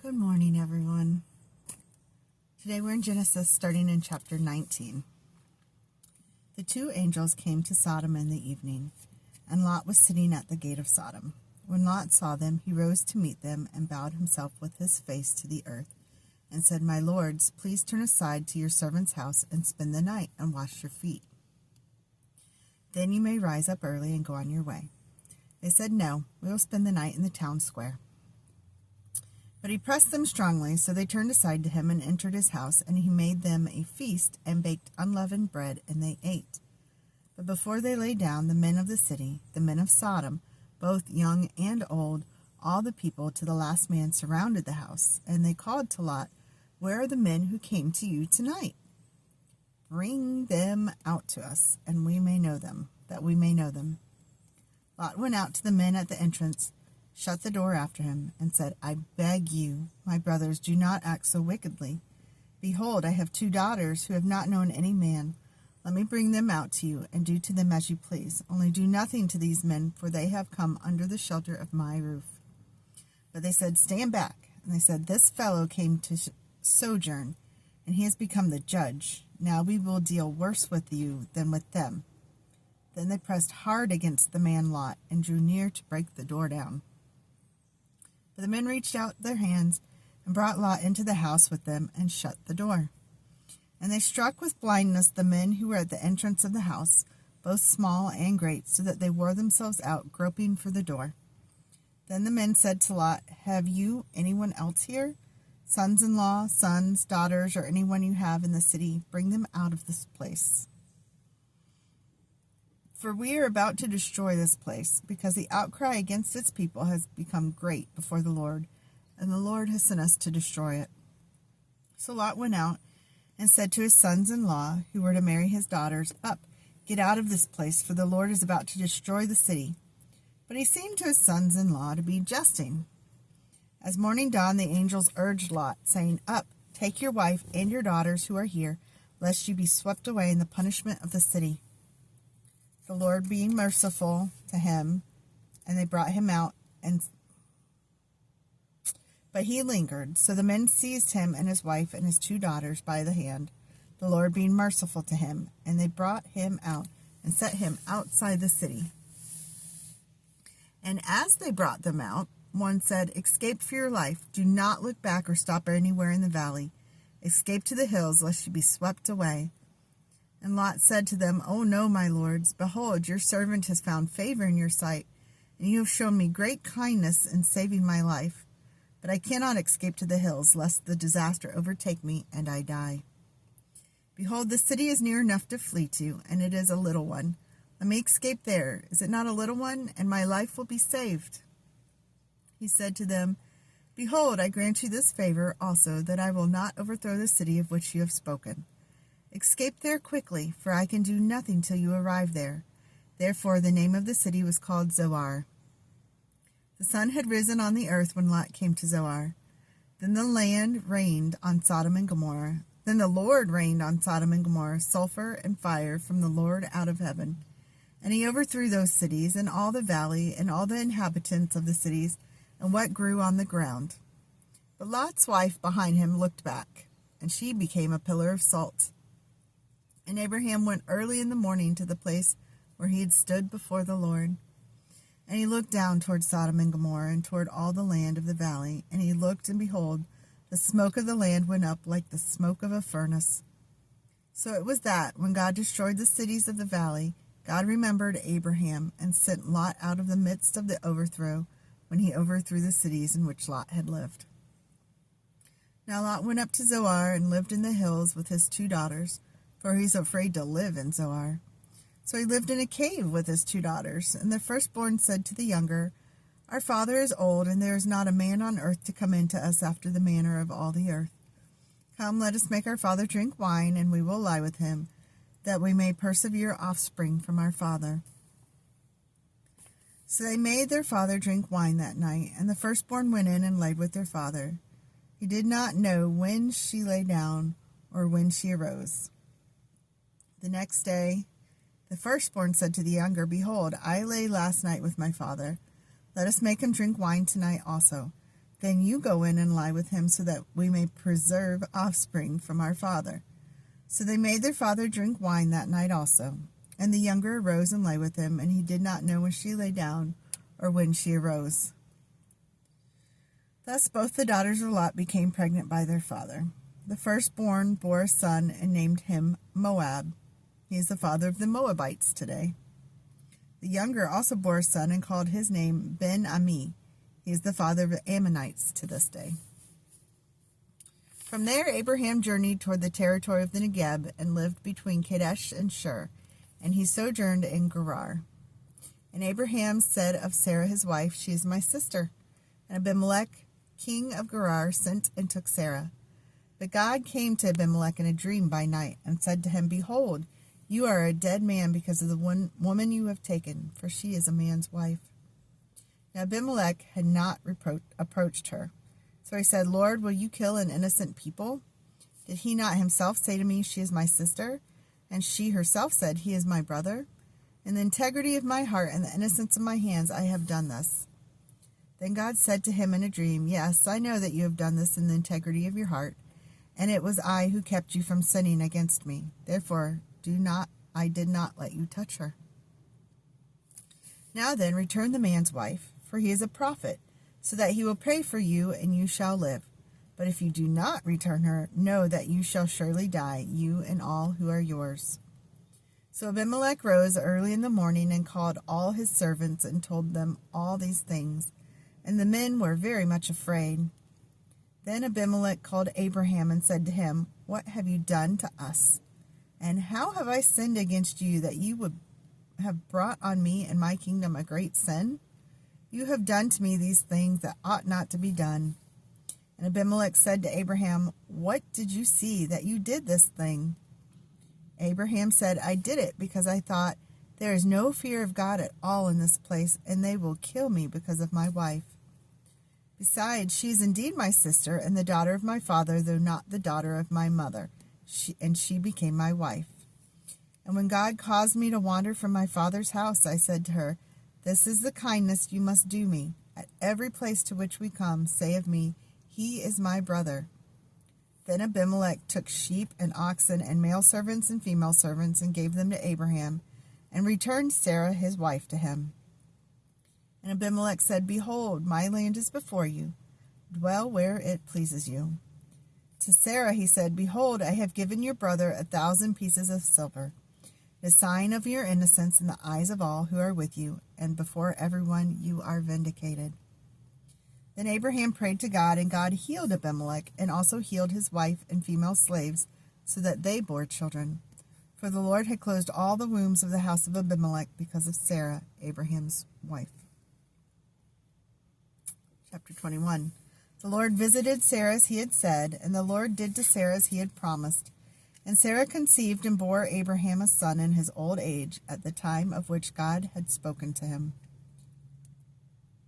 Good morning, everyone. Today we're in Genesis, starting in chapter 19. The two angels came to Sodom in the evening, and Lot was sitting at the gate of Sodom. When Lot saw them, he rose to meet them and bowed himself with his face to the earth, and said, "My lords, please turn aside to your servant's house and spend the night and wash your feet. Then you may rise up early and go on your way." They said, "No, we will spend the night in the town square." But he pressed them strongly, so they turned aside to him and entered his house, and he made them a feast and baked unleavened bread, and they ate. But before they lay down, the men of the city, the men of Sodom, both young and old, all the people to the last man surrounded the house, and they called to Lot, "Where are the men who came to you tonight? Bring them out to us, and we may know them, that we may know them." Lot went out to the men at the entrance, shut the door after him, and said, "I beg you, my brothers, do not act so wickedly. Behold, I have 2 daughters who have not known any man. Let me bring them out to you, and do to them as you please. Only do nothing to these men, for they have come under the shelter of my roof." But they said, "Stand back." And they said, "This fellow came to sojourn, and he has become the judge. Now we will deal worse with you than with them." Then they pressed hard against the man Lot, and drew near to break the door down. But the men reached out their hands and brought Lot into the house with them and shut the door. And they struck with blindness the men who were at the entrance of the house, both small and great, so that they wore themselves out, groping for the door. Then the men said to Lot, "Have you anyone else here? Sons-in-law, sons, daughters, or anyone you have in the city? Bring them out of this place. For we are about to destroy this place, because the outcry against its people has become great before the Lord, and the Lord has sent us to destroy it." So Lot went out and said to his sons-in-law, who were to marry his daughters, "Up, get out of this place, for the Lord is about to destroy the city." But he seemed to his sons-in-law to be jesting. As morning dawned, the angels urged Lot, saying, "Up, take your wife and your daughters who are here, lest you be swept away in the punishment of the city." The Lord being merciful to him, and they brought him out, but he lingered. So the men seized him and his wife and his 2 daughters by the hand, the Lord being merciful to him, and they brought him out and set him outside the city. And as they brought them out, one said, "Escape for your life. Do not look back or stop anywhere in the valley. Escape to the hills, lest you be swept away." And Lot said to them, "Oh no, my lords, behold, your servant has found favor in your sight, and you have shown me great kindness in saving my life. But I cannot escape to the hills, lest the disaster overtake me and I die. Behold, the city is near enough to flee to, and it is a little one. Let me escape there. Is it not a little one? And my life will be saved." He said to them, "Behold, I grant you this favor also, that I will not overthrow the city of which you have spoken. Escape there quickly, for I can do nothing till you arrive there." Therefore the name of the city was called Zoar. The sun had risen on the earth when Lot came to Zoar. Then the land rained on Sodom and Gomorrah. Then the Lord rained on Sodom and Gomorrah sulfur and fire from the Lord out of heaven. And he overthrew those cities, and all the valley, and all the inhabitants of the cities, and what grew on the ground. But Lot's wife behind him looked back, and she became a pillar of salt. And Abraham went early in the morning to the place where he had stood before the Lord. And he looked down toward Sodom and Gomorrah, and toward all the land of the valley. And he looked, and behold, the smoke of the land went up like the smoke of a furnace. So it was that, when God destroyed the cities of the valley, God remembered Abraham, and sent Lot out of the midst of the overthrow, when he overthrew the cities in which Lot had lived. Now Lot went up to Zoar, and lived in the hills with his 2 daughters, for he was afraid to live in Zoar. So he lived in a cave with his 2 daughters. And the firstborn said to the younger, "Our father is old, and there is not a man on earth to come in to us after the manner of all the earth. Come, let us make our father drink wine, and we will lie with him, that we may persevere offspring from our father." So they made their father drink wine that night, and the firstborn went in and laid with their father. He did not know when she lay down or when she arose. The next day the firstborn said to the younger, "Behold, I lay last night with my father. Let us make him drink wine tonight also. Then you go in and lie with him so that we may preserve offspring from our father. So they made their father drink wine that night also. And the younger arose and lay with him, and he did not know when she lay down or when she arose. Thus both the daughters of Lot became pregnant by their father. The firstborn bore a son and named him Moab. He is the father of the Moabites today. The younger also bore a son and called his name Ben-Ami. He is the father of the Ammonites to this day. From there Abraham journeyed toward the territory of the Negeb and lived between Kadesh and Shur, and he sojourned in Gerar. And Abraham said of Sarah his wife, She is my sister. And Abimelech, king of Gerar, sent and took Sarah. But God came to Abimelech in a dream by night, and said to him, Behold, you are a dead man because of the woman you have taken, for she is a man's wife. Now Abimelech had not approached her. So he said, Lord, will you kill an innocent people? Did he not himself say to me, She is my sister? And she herself said, He is my brother. In the integrity of my heart and the innocence of my hands I have done this. Then God said to him in a dream, Yes, I know that you have done this in the integrity of your heart, and it was I who kept you from sinning against me. Therefore, I did not let you touch her. Now then, return the man's wife, for he is a prophet, so that he will pray for you, and you shall live. But if you do not return her, know that you shall surely die, you and all who are yours. So Abimelech rose early in the morning and called all his servants and told them all these things. And the men were very much afraid. Then Abimelech called Abraham and said to him, What have you done to us? And how have I sinned against you that you would have brought on me and my kingdom a great sin? You have done to me these things that ought not to be done. And Abimelech said to Abraham, What did you see that you did this thing? Abraham said, I did it because I thought, There is no fear of God at all in this place, and they will kill me because of my wife. Besides, she is indeed my sister and the daughter of my father, though not the daughter of my mother. She became my wife. And when God caused me to wander from my father's house, I said to her, This is the kindness you must do me. At every place to which we come, say of me, He is my brother. Then Abimelech took sheep and oxen and male servants and female servants and gave them to Abraham, and returned Sarah his wife to him. And Abimelech said, Behold, my land is before you. Dwell where it pleases you. To Sarah he said, Behold, I have given your brother 1,000 pieces of silver, the sign of your innocence in the eyes of all who are with you, and before everyone you are vindicated. Then Abraham prayed to God, and God healed Abimelech, and also healed his wife and female slaves, so that they bore children. For the Lord had closed all the wombs of the house of Abimelech because of Sarah, Abraham's wife. Chapter 21. The Lord visited Sarah as he had said, and the Lord did to Sarah as he had promised. And Sarah conceived and bore Abraham a son in his old age, at the time of which God had spoken to him.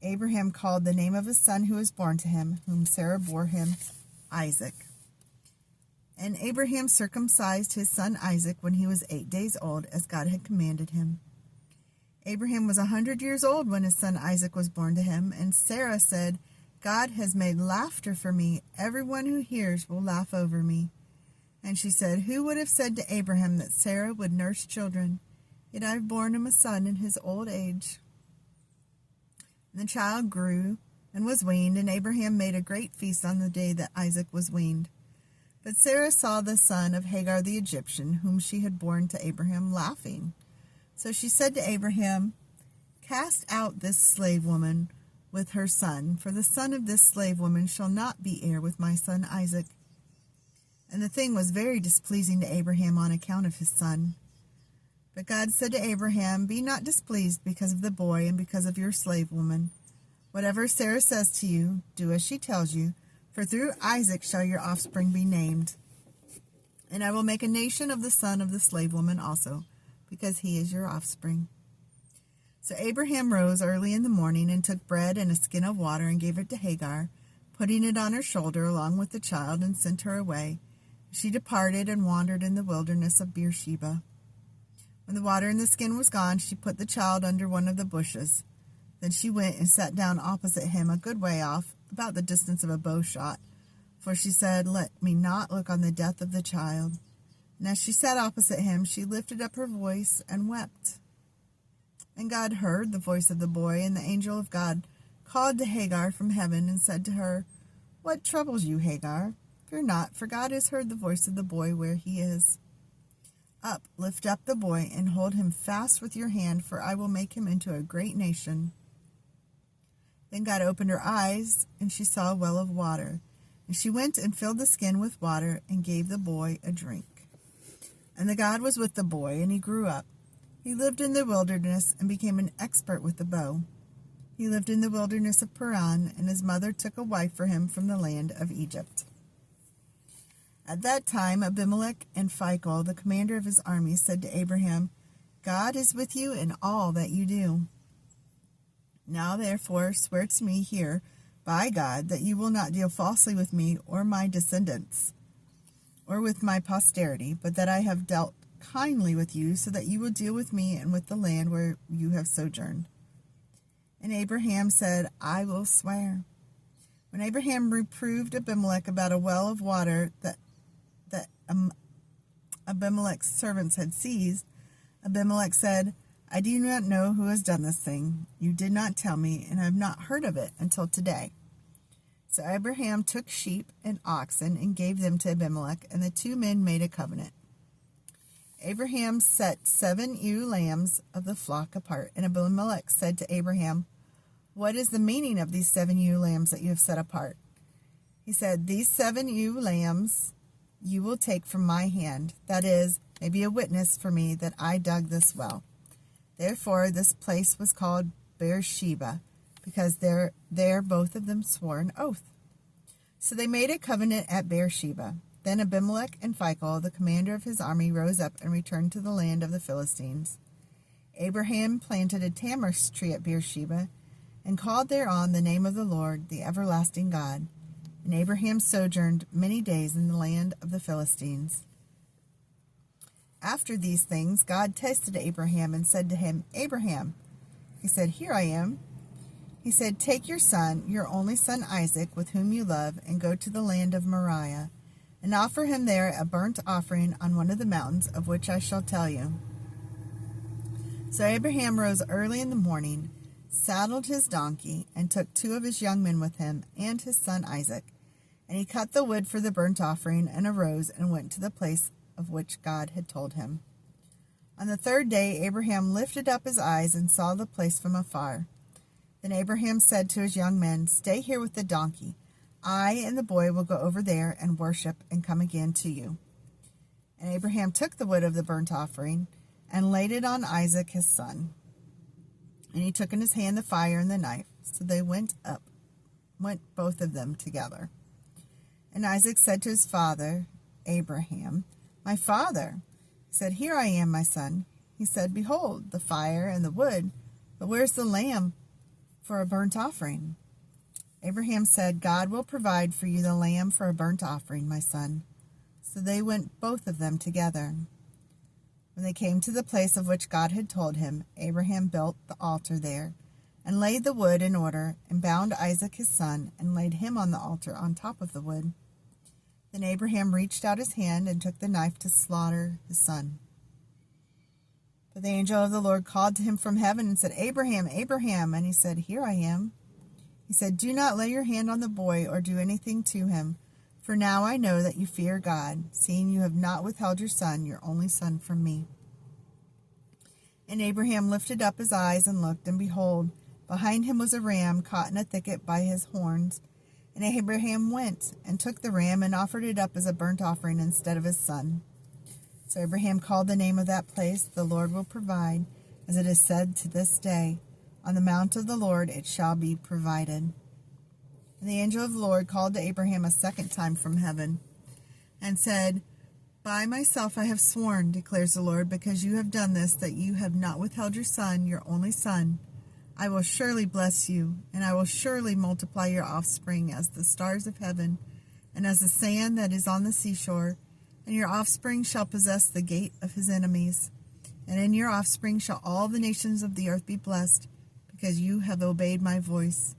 Abraham called the name of his son who was born to him, whom Sarah bore him, Isaac. And Abraham circumcised his son Isaac when he was 8 days old, as God had commanded him. Abraham was 100 years old when his son Isaac was born to him, and Sarah said, God has made laughter for me. Everyone who hears will laugh over me. And she said, Who would have said to Abraham that Sarah would nurse children? Yet I have borne him a son in his old age. And the child grew and was weaned, and Abraham made a great feast on the day that Isaac was weaned. But Sarah saw the son of Hagar the Egyptian, whom she had borne to Abraham, laughing. So she said to Abraham, Cast out this slave woman with her son, for the son of this slave woman shall not be heir with my son Isaac. And the thing was very displeasing to Abraham on account of his son. But God said to Abraham, Be not displeased because of the boy and because of your slave woman. Whatever Sarah says to you, do as she tells you, for through Isaac shall your offspring be named. And I will make a nation of the son of the slave woman also, because he is your offspring. So Abraham rose early in the morning and took bread and a skin of water and gave it to Hagar, putting it on her shoulder along with the child, and sent her away. She departed and wandered in the wilderness of Beersheba. When the water in the skin was gone, she put the child under one of the bushes. Then she went and sat down opposite him a good way off, about the distance of a bow shot. For she said, "Let me not look on the death of the child." And as she sat opposite him, she lifted up her voice and wept. And God heard the voice of the boy, and the angel of God called to Hagar from heaven and said to her, "What troubles you, Hagar? Fear not, for God has heard the voice of the boy where he is. Up, lift up the boy, and hold him fast with your hand, for I will make him into a great nation." Then God opened her eyes, and she saw a well of water. And she went and filled the skin with water and gave the boy a drink. And the God was with the boy, and he grew up. He lived in the wilderness and became an expert with the bow. He lived in the wilderness of Paran, and his mother took a wife for him from the land of Egypt. At that time, Abimelech and Phicol, the commander of his army, said to Abraham, "God is with you in all that you do. Now therefore swear to me here by God that you will not deal falsely with me or my descendants, or with my posterity, but that I have dealt kindly with you, so that you will deal with me and with the land where you have sojourned." And Abraham said, "I will swear." When Abraham reproved Abimelech about a well of water that Abimelech's servants had seized, Abimelech said, "I do not know who has done this thing. You did not tell me, and I have not heard of it until today." So Abraham took sheep and oxen and gave them to Abimelech, and the two men made a covenant. Abraham set 7 ewe lambs of the flock apart, and Abimelech said to Abraham, "What is the meaning of these 7 ewe lambs that you have set apart?" He said, "These 7 ewe lambs you will take from my hand, that is, may be a witness for me that I dug this well." Therefore this place was called Beersheba, because there both of them swore an oath. So they made a covenant at Beersheba. Then Abimelech and Phicol, the commander of his army, rose up and returned to the land of the Philistines. Abraham planted a tamarisk tree at Beersheba, and called thereon the name of the Lord, the everlasting God. And Abraham sojourned many days in the land of the Philistines. After these things, God tested Abraham and said to him, "Abraham." He said, "Here I am." He said, "Take your son, your only son Isaac, with whom you love, and go to the land of Moriah, and offer him there a burnt offering on one of the mountains of which I shall tell you." So Abraham rose early in the morning, saddled his donkey, and took 2 of his young men with him, and his son Isaac. And he cut the wood for the burnt offering, and arose and went to the place of which God had told him. On the 3rd day Abraham lifted up his eyes and saw the place from afar. Then Abraham said to his young men, "Stay here with the donkey. I and the boy will go over there and worship and come again to you." And Abraham took the wood of the burnt offering and laid it on Isaac his son. And he took in his hand the fire and the knife. So they went both of them together. And Isaac said to his father, Abraham, "My father." He said, "Here I am, my son." He said, "Behold, the fire and the wood, but where's the lamb for a burnt offering?" Abraham said, "God will provide for you the lamb for a burnt offering, my son." So they went both of them together. When they came to the place of which God had told him, Abraham built the altar there, and laid the wood in order, and bound Isaac his son, and laid him on the altar on top of the wood. Then Abraham reached out his hand and took the knife to slaughter his son. But the angel of the Lord called to him from heaven and said, "Abraham, Abraham." And he said, "Here I am." He said, "Do not lay your hand on the boy or do anything to him, for now I know that you fear God, seeing you have not withheld your son, your only son, from me." And Abraham lifted up his eyes and looked, and behold, behind him was a ram caught in a thicket by his horns. And Abraham went and took the ram and offered it up as a burnt offering instead of his son. So Abraham called the name of that place, "The Lord will provide," as it is said to this day, "On the mount of the Lord it shall be provided." And the angel of the Lord called to Abraham a second time from heaven, and said, "By myself I have sworn, declares the Lord, because you have done this, that you have not withheld your son, your only son. I will surely bless you, and I will surely multiply your offspring as the stars of heaven, and as the sand that is on the seashore. And your offspring shall possess the gate of his enemies. And in your offspring shall all the nations of the earth be blessed, because you have obeyed my voice."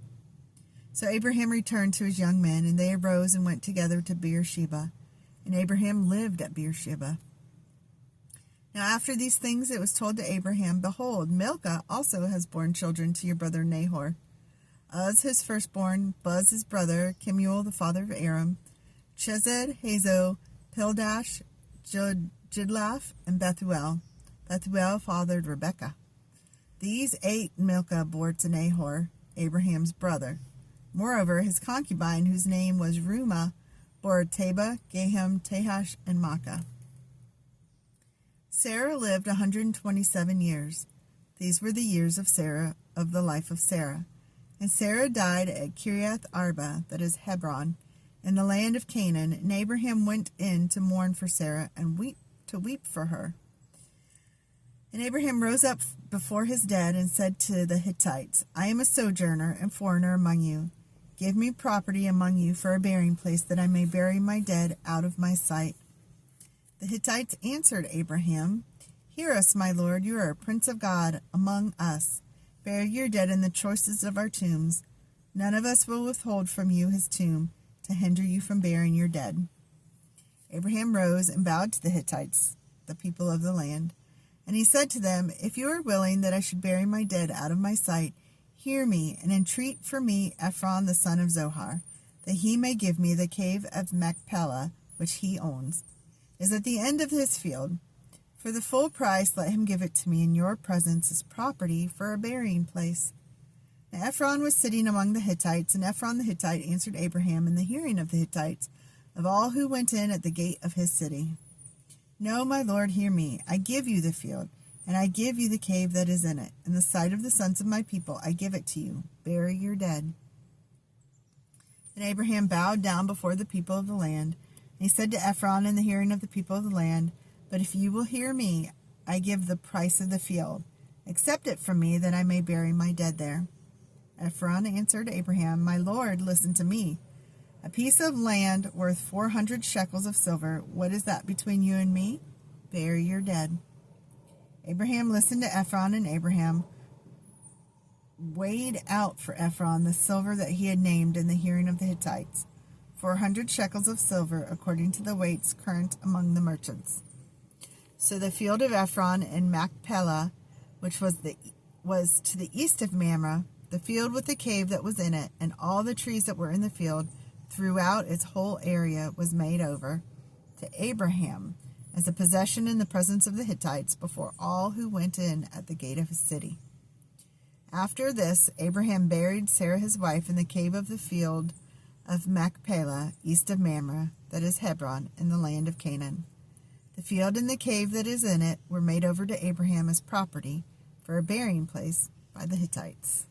So Abraham returned to his young men, and they arose and went together to Beersheba. And Abraham lived at Beersheba. Now after these things it was told to Abraham, Behold, Milcah also has borne children to your brother Nahor. Uz his firstborn, Buz his brother, Kemuel the father of Aram, Chesed, Hazo, Pildash, Jidlaph, and Bethuel. Bethuel fathered Rebekah. These 8 Milcah bore to Nahor, Abraham's brother. Moreover, his concubine, whose name was Reumah, bore Teba, Gahem, Tahash, and Maachah. Sarah lived 127 years. These were the years of Sarah, of the life of Sarah. And Sarah died at Kiriath Arba, that is Hebron, in the land of Canaan. And Abraham went in to mourn for Sarah and to weep for her. And Abraham rose up before his dead and said to the Hittites, I am a sojourner and foreigner among you. Give me property among you for a burying place, that I may bury my dead out of my sight. The Hittites answered Abraham, Hear us, my lord, you are a prince of God among us. Bury your dead in the choicest of our tombs. None of us will withhold from you his tomb, to hinder you from burying your dead. Abraham rose and bowed to the Hittites, the people of the land. And he said to them, If you are willing that I should bury my dead out of my sight, hear me, and entreat for me Ephron the son of Zohar, that he may give me the cave of Machpelah, which he owns, is at the end of his field. For the full price let him give it to me in your presence as property for a burying place. Now Ephron was sitting among the Hittites, and Ephron the Hittite answered Abraham in the hearing of the Hittites, of all who went in at the gate of his city. No, my lord, hear me. I give you the field, and I give you the cave that is in it. In the sight of the sons of my people I give it to you. Bury your dead. And Abraham bowed down before the people of the land. And he said to Ephron in the hearing of the people of the land, But if you will hear me, I give the price of the field. Accept it from me, that I may bury my dead there. Ephron answered Abraham, My lord, listen to me. A piece of land worth 400 shekels of silver, what is that between you and me? Bury your dead. Abraham listened to Ephron, and Abraham weighed out for Ephron the silver that he had named in the hearing of the Hittites, 400 shekels of silver, according to the weights current among the merchants. So the field of Ephron in Machpelah, which was to the east of Mamre, the field with the cave that was in it, and all the trees that were in the field, throughout its whole area, was made over to Abraham as a possession in the presence of the Hittites before all who went in at the gate of his city. After this, Abraham buried Sarah his wife in the cave of the field of Machpelah, east of Mamre, that is Hebron, in the land of Canaan. The field and the cave that is in it were made over to Abraham as property for a burying place by the Hittites.